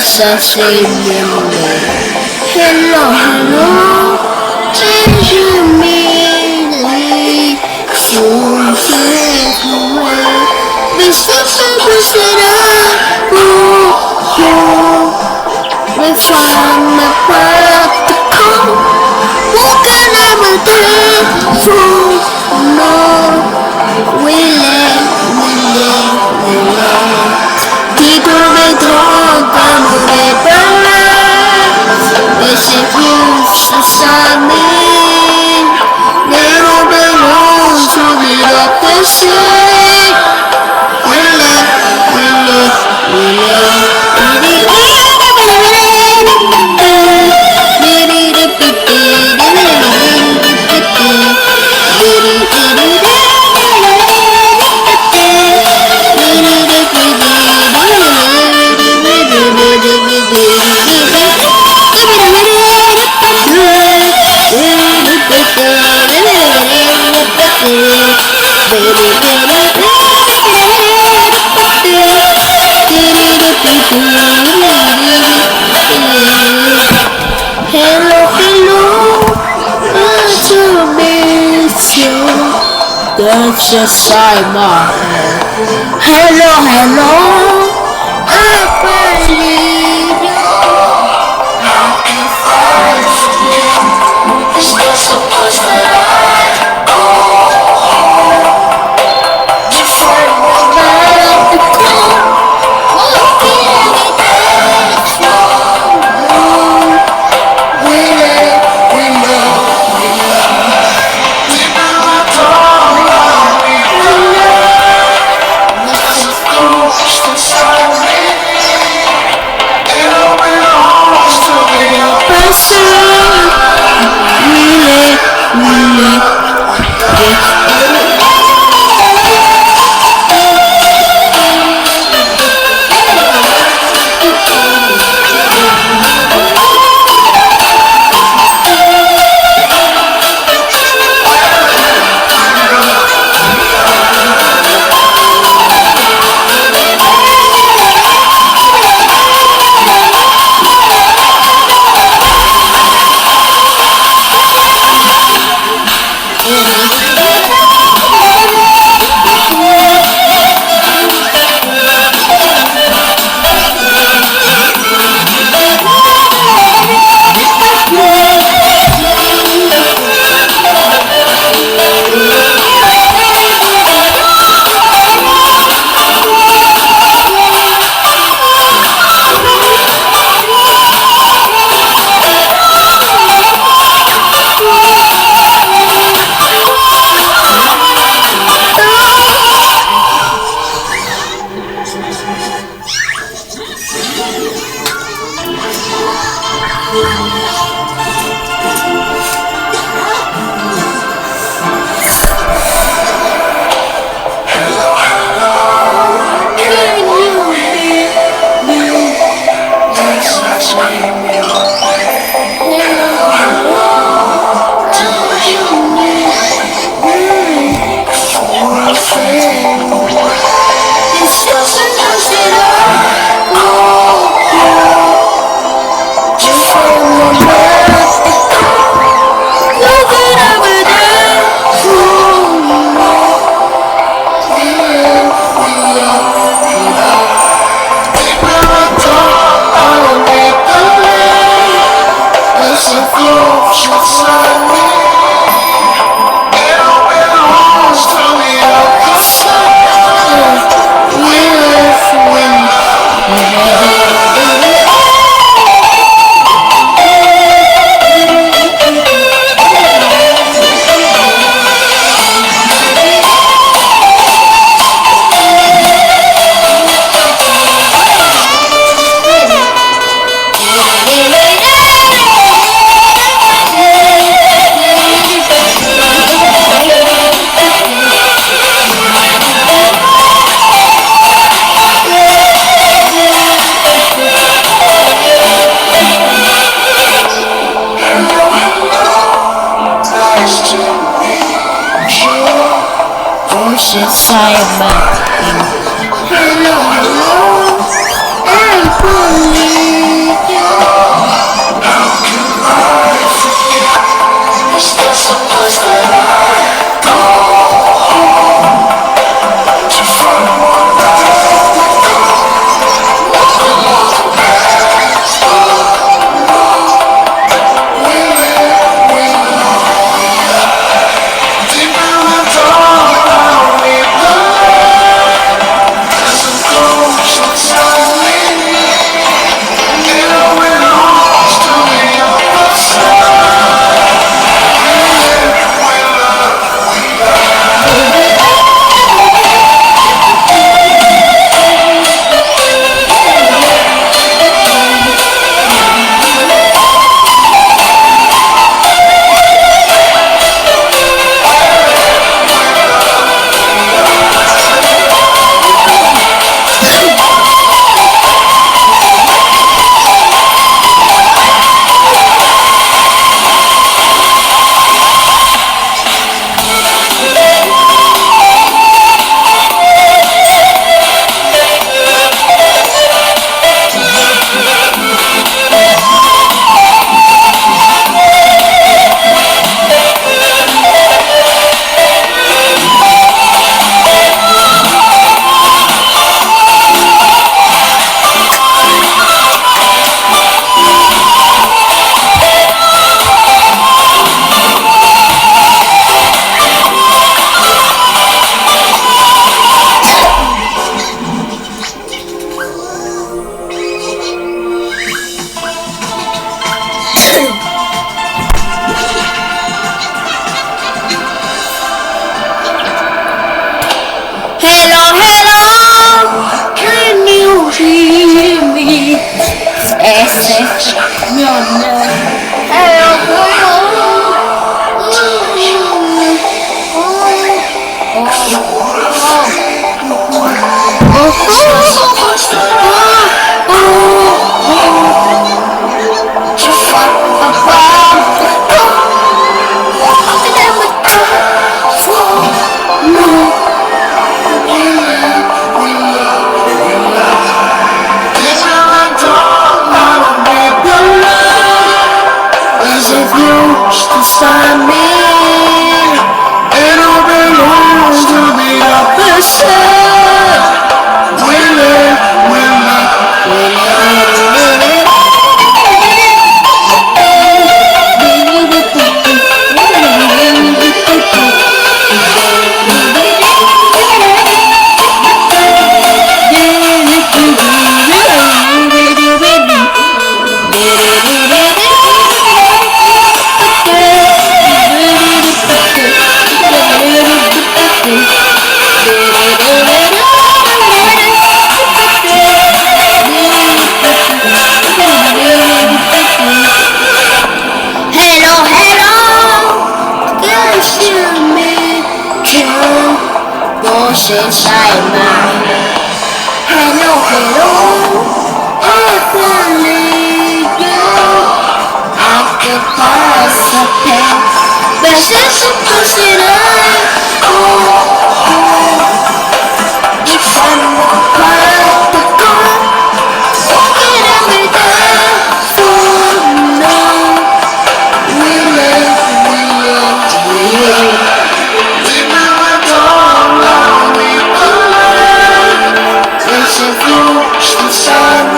assassinated. Hello, hello, can you mean me? Soon take away. Mr. We find the practical. What can I do? No, we live. People may talk and we balance. It's a huge society. They don't belong to the opposite. We live. That's just Simon. Hello, I believe you. It's not supposed that I go before you let the call. Simon. Hello, I believe. 면은 as if you stop me and overload to be the person. What's inside my hello, I believe you. I could pass a pen, but since I'm pushing it's on the part to go. Walking every day, so no, we live. If you should